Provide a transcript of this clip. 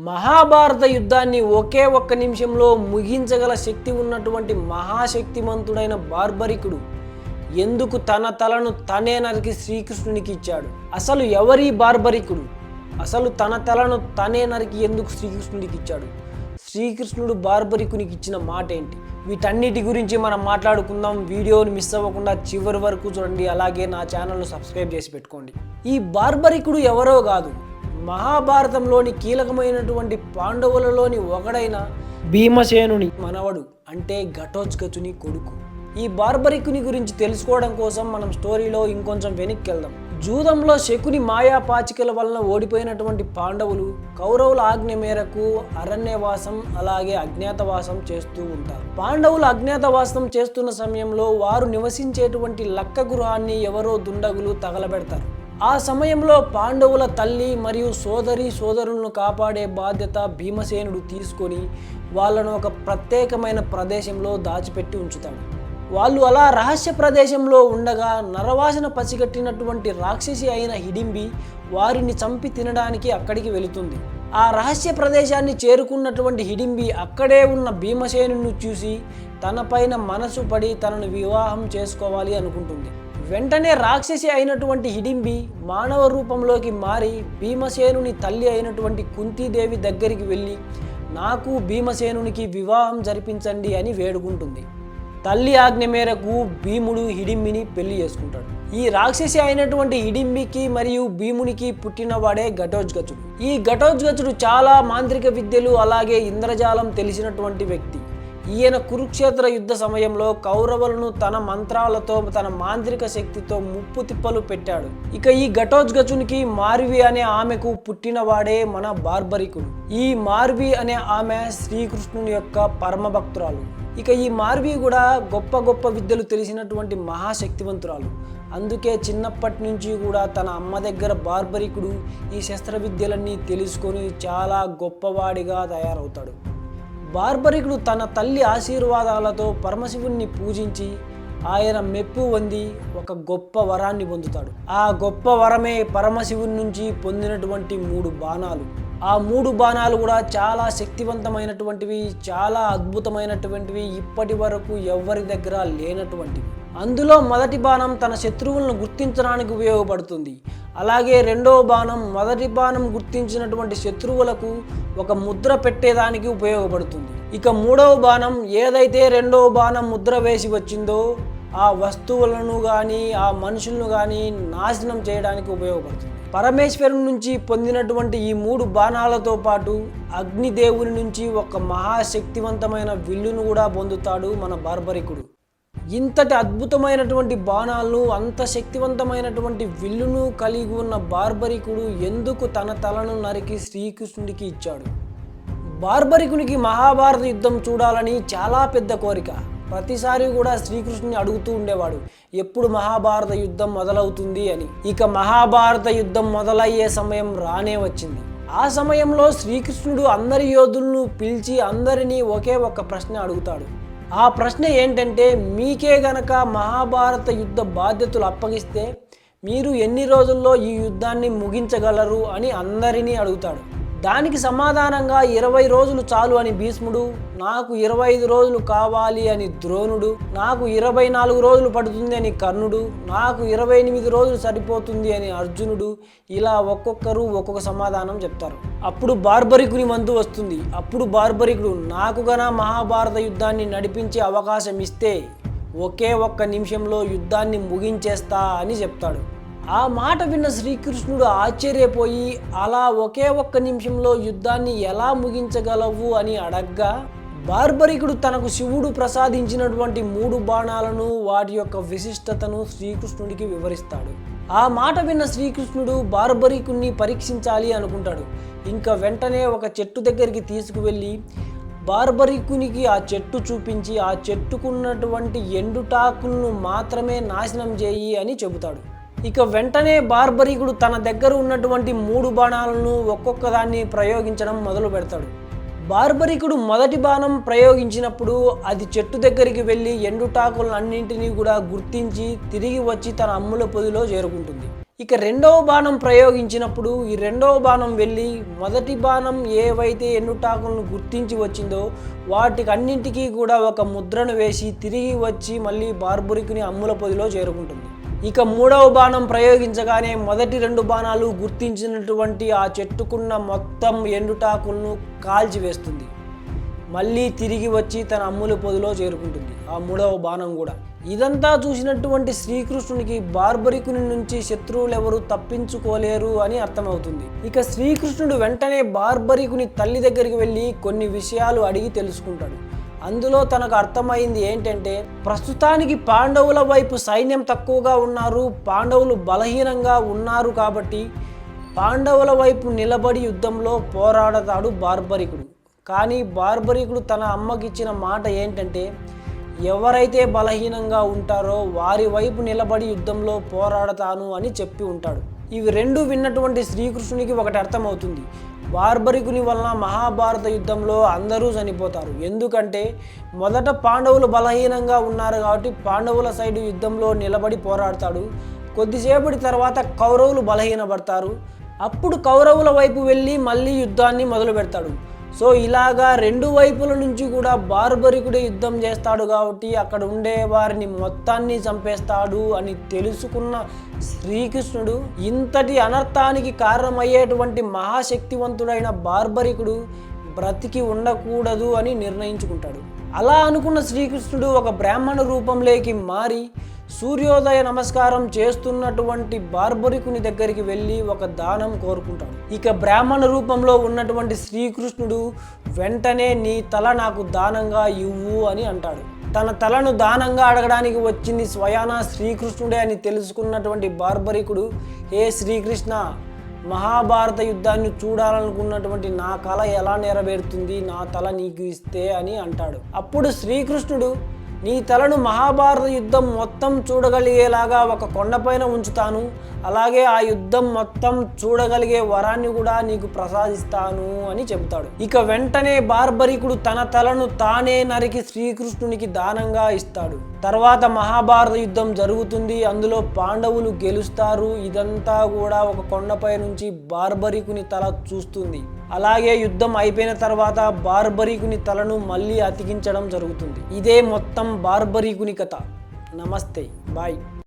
మహాభారత యుద్ధాన్ని ఒకే ఒక్క నిమిషంలో ముగించగల శక్తి ఉన్నటువంటి మహాశక్తిమంతుడైన బార్బరికుడు ఎందుకు తన తలను తనే నరికి శ్రీకృష్ణునికి ఇచ్చాడు? అసలు ఎవరి బార్బరికుడు? అసలు తన తలను తనే నరికి ఎందుకు శ్రీకృష్ణునికి ఇచ్చాడు? శ్రీకృష్ణుడు బార్బరికునికి ఇచ్చిన మాట ఏంటి? వీటన్నిటి గురించి మనం మాట్లాడుకుందాం. వీడియోని మిస్ అవ్వకుండా చివరి వరకు చూడండి. అలాగే నా ఛానల్ను సబ్స్క్రైబ్ చేసి పెట్టుకోండి. ఈ బార్బరికుడు ఎవరో కాదు, మహాభారతంలోని కీలకమైనటువంటి పాండవులలోని ఒకడైన భీమసేనుని మనవడు, అంటే ఘటోత్కచుని కొడుకు. ఈ బార్బరికుని గురించి తెలుసుకోవడం కోసం మనం స్టోరీలో ఇంకొంచెం వెనక్కి వెళ్దాం. జూదంలో శకుని మాయా పాచికల వలన ఓడిపోయినటువంటి పాండవులు కౌరవుల ఆజ్ఞ మేరకు అరణ్యవాసం అలాగే అజ్ఞాతవాసం చేస్తూ ఉంటారు. పాండవులు అజ్ఞాతవాసం చేస్తున్న సమయంలో వారు నివసించేటువంటి లక్క గృహాన్ని ఎవరో దుండగులు తగలబెడతారు. ఆ సమయంలో పాండవుల తల్లి మరియు సోదరులను కాపాడే బాధ్యత భీమసేనుడు తీసుకొని వాళ్ళను ఒక ప్రత్యేకమైన ప్రదేశంలో దాచిపెట్టి ఉంచుతాడు. వాళ్ళు అలా రహస్య ప్రదేశంలో ఉండగా నరవాసన పసిగట్టినటువంటి రాక్షసి అయిన హిడింబి వారిని చంపి తినడానికి అక్కడికి వెళుతుంది. ఆ రహస్య ప్రదేశాన్ని చేరుకున్నటువంటి హిడింబి అక్కడే ఉన్న భీమసేనుని చూసి తనపైన మనసు పడి తనను వివాహం చేసుకోవాలి అనుకుంటుంది. వెంటనే రాక్షసి అయినటువంటి హిడింబి మానవ రూపంలోకి మారి భీమసేనుని తల్లి అయినటువంటి కుంతీదేవి దగ్గరికి వెళ్ళి నాకు భీమసేనునికి వివాహం జరిపించండి అని వేడుకుంటుంది. తల్లి ఆజ్ఞ మేరకు భీముడు హిడింబిని పెళ్లి చేసుకుంటాడు. ఈ రాక్షసి అయినటువంటి హిడింబికి మరియు భీమునికి పుట్టినవాడే ఘటోత్కచుడు. ఈ ఘటోత్కచుడు చాలా మాంత్రిక విద్యలు అలాగే ఇంద్రజాలం తెలిసినటువంటి వ్యక్తి. ఈయన కురుక్షేత్ర యుద్ధ సమయంలో కౌరవులను తన మంత్రాలతో తన మాంత్రిక శక్తితో ముప్పు తిప్పలు పెట్టాడు. ఇక ఈ ఘటోత్కచునికి మార్వి అనే ఆమెకు పుట్టినవాడే మన బార్బరికుడు. ఈ మార్వి అనే ఆమె శ్రీకృష్ణుని యొక్క పరమ భక్తురాలు. ఇక ఈ మార్వి కూడా గొప్ప గొప్ప విద్యలు తెలిసినటువంటి మహాశక్తివంతురాలు. అందుకే చిన్నప్పటి నుంచి కూడా తన అమ్మ దగ్గర బార్బరికుడు ఈ శస్త్ర విద్యలన్నీ తెలుసుకొని చాలా గొప్పవాడిగా తయారవుతాడు. బార్బరికుడు తన తల్లి ఆశీర్వాదాలతో పరమశివుణ్ణి పూజించి ఆయన మెప్పు పొంది ఒక గొప్ప వరాన్ని పొందుతాడు. ఆ గొప్ప వరమే పరమశివుని నుంచి పొందినటువంటి 3 బాణాలు. ఆ 3 బాణాలు కూడా చాలా శక్తివంతమైనటువంటివి, చాలా అద్భుతమైనటువంటివి, ఇప్పటి వరకు ఎవరి దగ్గర లేనటువంటివి. అందులో మొదటి బాణం తన శత్రువులను గుర్తించడానికి ఉపయోగపడుతుంది. అలాగే రెండవ బాణం మొదటి బాణం గుర్తించినటువంటి శత్రువులకు ఒక ముద్ర పెట్టేదానికి ఉపయోగపడుతుంది. ఇక మూడవ బాణం ఏదైతే రెండవ బాణం ముద్ర వేసి వచ్చిందో ఆ వస్తువులను కానీ ఆ మనుషులను కానీ నాశనం చేయడానికి ఉపయోగపడుతుంది. పరమేశ్వరుని నుంచి పొందినటువంటి ఈ 3 బాణాలతో పాటు అగ్నిదేవుని నుంచి ఒక మహాశక్తివంతమైన విల్లును కూడా పొందుతాడు మన బార్బరికుడు. ఇంతటి అద్భుతమైనటువంటి బాణాలను అంత శక్తివంతమైనటువంటి విల్లును కలిగి ఉన్న బార్బరికుడు ఎందుకు తన తలను నరికి శ్రీకృష్ణుడికి ఇచ్చాడు? బార్బరికునికి మహాభారత యుద్ధం చూడాలని చాలా పెద్ద కోరిక. ప్రతిసారి కూడా శ్రీకృష్ణుని అడుగుతూ ఉండేవాడు, ఎప్పుడు మహాభారత యుద్ధం మొదలవుతుంది అని. ఇక మహాభారత యుద్ధం మొదలయ్యే సమయం రానే వచ్చింది. ఆ సమయంలో శ్రీకృష్ణుడు అందరి యోధులను పిలిచి అందరినీ ఒకే ఒక్క ప్రశ్న అడుగుతాడు. ఆ ప్రశ్న ఏంటంటే, మీకే గనక మహాభారత యుద్ధ బాధ్యతలు అప్పగిస్తే మీరు ఎన్ని రోజుల్లో ఈ యుద్ధాన్ని ముగించగలరు అని అందరినీ అడుగుతాడు. దానికి సమాధానంగా 20 రోజులు చాలు అని భీష్ముడు, నాకు 25 రోజులు కావాలి అని ద్రోణుడు, నాకు 24 రోజులు పడుతుంది అని కర్ణుడు, నాకు 28 రోజులు సరిపోతుంది అని అర్జునుడు, ఇలా ఒక్కొక్కరు ఒక్కొక్క సమాధానం చెప్తారు. అప్పుడు బార్బరికుని వంతు వస్తుంది. అప్పుడు బార్బరికుడు, నాకు గన మహాభారత యుద్ధాన్ని నడిపించే అవకాశం ఇస్తే ఒకే ఒక్క నిమిషంలో యుద్ధాన్ని ముగించేస్తా అని చెప్తాడు. ఆ మాట విన్న శ్రీకృష్ణుడు ఆశ్చర్యపోయి, అలా ఒకే ఒక్క నిమిషంలో యుద్ధాన్ని ఎలా ముగించగలవు అని అడగ్గా బార్బరికుడు తనకు శివుడు ప్రసాదించినటువంటి 3 బాణాలను వాటి యొక్క విశిష్టతను శ్రీకృష్ణుడికి వివరిస్తాడు. ఆ మాట విన్న శ్రీకృష్ణుడు బార్బరికుణ్ణి పరీక్షించాలి అనుకుంటాడు. ఇంకా వెంటనే ఒక చెట్టు దగ్గరికి తీసుకువెళ్ళి బార్బరికునికి ఆ చెట్టు చూపించి ఆ చెట్టుకున్నటువంటి ఎండుటాకులను మాత్రమే నాశనం చేయి అని చెబుతాడు. ఇక వెంటనే బార్బరికుడు తన దగ్గర ఉన్నటువంటి 3 బాణాలను ఒక్కొక్క దాన్ని ప్రయోగించడం మొదలు పెడతాడు. బార్బరికుడు మొదటి బాణం ప్రయోగించినప్పుడు అది చెట్టు దగ్గరికి వెళ్ళి ఎండుటాకులన్నింటినీ కూడా గుర్తించి తిరిగి వచ్చి తన అమ్ముల పొదిలో చేరుకుంటుంది. ఇక రెండవ బాణం ప్రయోగించినప్పుడు ఈ రెండవ బాణం వెళ్ళి మొదటి బాణం ఏవైతే ఎండుటాకులను గుర్తించి వచ్చిందో వాటికి అన్నింటికీ కూడా ఒక ముద్రను వేసి తిరిగి వచ్చి మళ్ళీ బార్బరికుని అమ్ముల పొదిలో చేరుకుంటుంది. ఇక మూడవ బాణం ప్రయోగించగానే మొదటి రెండు బాణాలు గుర్తించినటువంటి ఆ చెట్టుకున్న మొత్తం ఎండుటాకులను కాల్చివేస్తుంది. మళ్ళీ తిరిగి వచ్చి తన అమ్ముల పొదిలో చేరుకుంటుంది ఆ మూడవ బాణం కూడా. ఇదంతా చూసినటువంటి శ్రీకృష్ణునికి బార్బరికుని నుంచి శత్రువులు ఎవరు తప్పించుకోలేరు అని అర్థమవుతుంది. ఇక శ్రీకృష్ణుడు వెంటనే బార్బరికుని తల్లి దగ్గరికి వెళ్ళి కొన్ని విషయాలు అడిగి తెలుసుకుంటాడు. అందులో తనకు అర్థమైంది ఏంటంటే, ప్రస్తుతానికి పాండవుల వైపు సైన్యం తక్కువగా ఉన్నారు, పాండవులు బలహీనంగా ఉన్నారు కాబట్టి పాండవుల వైపు నిలబడి యుద్ధంలో పోరాడతాడు బార్బరికుడు. కానీ బార్బరికుడు తన అమ్మకిచ్చిన మాట ఏంటంటే, ఎవరైతే బలహీనంగా ఉంటారో వారి వైపు నిలబడి యుద్ధంలో పోరాడతాను అని చెప్పి ఉంటాడు. ఇవి రెండు విన్నటువంటి శ్రీకృష్ణునికి ఒకటి అర్థమవుతుంది, బార్బరికుని వలన మహాభారత యుద్ధంలో అందరూ చనిపోతారు. ఎందుకంటే మొదట పాండవులు బలహీనంగా ఉన్నారు కాబట్టి పాండవుల సైడు యుద్ధంలో నిలబడి పోరాడతాడు. కొద్దిసేపటి తర్వాత కౌరవులు బలహీనపడతారు. అప్పుడు కౌరవుల వైపు వెళ్ళి మళ్ళీ యుద్ధాన్ని మొదలు పెడతాడు. సో ఇలాగా రెండు వైపుల నుంచి కూడా బార్బరికుడే యుద్ధం చేస్తాడు కాబట్టి అక్కడ ఉండే వారిని మొత్తాన్ని చంపేస్తాడు అని తెలుసుకున్న శ్రీకృష్ణుడు ఇంతటి అనర్థానికి కారణమయ్యేటువంటి మహాశక్తివంతుడైన బార్బరికుడు బ్రతికి ఉండకూడదు అని నిర్ణయించుకుంటాడు. అలా అనుకున్న శ్రీకృష్ణుడు ఒక బ్రాహ్మణ రూపంలోకి మారి సూర్యోదయ నమస్కారం చేస్తున్నటువంటి బార్బరికుని దగ్గరికి వెళ్ళి ఒక దానం కోరుకుంటాడు. ఇక బ్రాహ్మణ రూపంలో ఉన్నటువంటి శ్రీకృష్ణుడు వెంటనే నీ తల నాకు దానంగా ఇవ్వు అని అంటాడు. తన తలను దానంగా అడగడానికి వచ్చింది స్వయానా శ్రీకృష్ణుడే అని తెలుసుకున్నటువంటి బార్బరికుడు, హే శ్రీకృష్ణ, మహాభారత యుద్ధాన్ని చూడాలనుకున్నటువంటి నా కల ఎలా నెరవేరుతుంది, నా తల నీకు ఇస్తే అని అంటాడు. అప్పుడు శ్రీకృష్ణుడు, నీ తలను మహాభారత యుద్ధం మొత్తం చూడగలిగేలాగా ఒక కొండపైన ఉంచుతాను, అలాగే ఆ యుద్ధం మొత్తం చూడగలిగే వరాన్ని కూడా నీకు ప్రసాదిస్తాను అని చెబుతాడు. ఇక వెంటనే బార్బరికుడు తన తలను తానే నరికి శ్రీకృష్ణునికి దానంగా ఇస్తాడు. తర్వాత మహాభారత యుద్ధం జరుగుతుంది, అందులో పాండవులు గెలుస్తారు. ఇదంతా కూడా ఒక కొండపై నుంచి బార్బరికుని తల చూస్తుంది. అలాగే యుద్ధం అయిపోయిన తర్వాత బార్బరికుని తలను మళ్ళీ అతికించడం జరుగుతుంది. ఇదే మొత్తం బార్బరికుని కథ. నమస్తే, బాయ్.